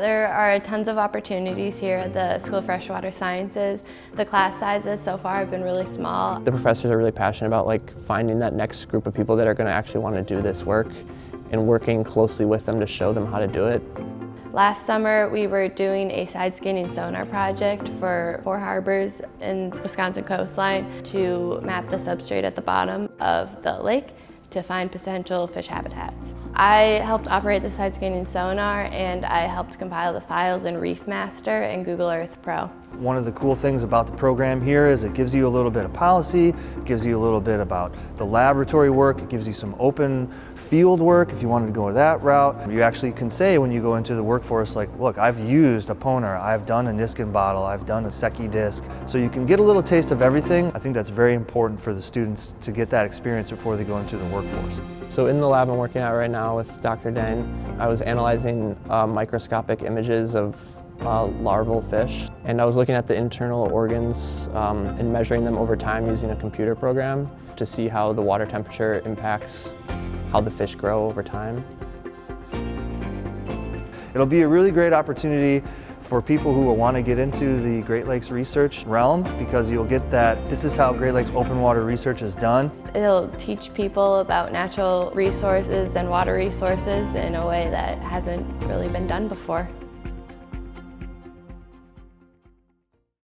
There are tons of opportunities here at the School of Freshwater Sciences. The class sizes so far have been really small. The professors are really passionate about finding that next group of people that are going to actually want to do this work and working closely with them to show them how to do it. Last summer we were doing a side scanning sonar project for 4 harbors in the Wisconsin coastline to map the substrate at the bottom of the lake to find potential fish habitats. I helped operate the side scanning sonar, and I helped compile the files in Reef Master and Google Earth Pro. One of the cool things about the program here is it gives you a little bit of policy, it gives you a little bit about the laboratory work, it gives you some open field work if you wanted to go that route. You actually can say when you go into the workforce, look, I've used a poner, I've done a Niskin bottle, I've done a Secchi disc. So you can get a little taste of everything. I think that's very important for the students to get that experience before they go into the workforce. So in the lab I'm working at right now with Dr. Deng, I was analyzing microscopic images of larval fish, and I was looking at the internal organs and measuring them over time using a computer program to see how the water temperature impacts how the fish grow over time. It'll be a really great opportunity for people who will want to get into the Great Lakes research realm, because you'll get that this is how Great Lakes open water research is done. It'll teach people about natural resources and water resources in a way that hasn't really been done before.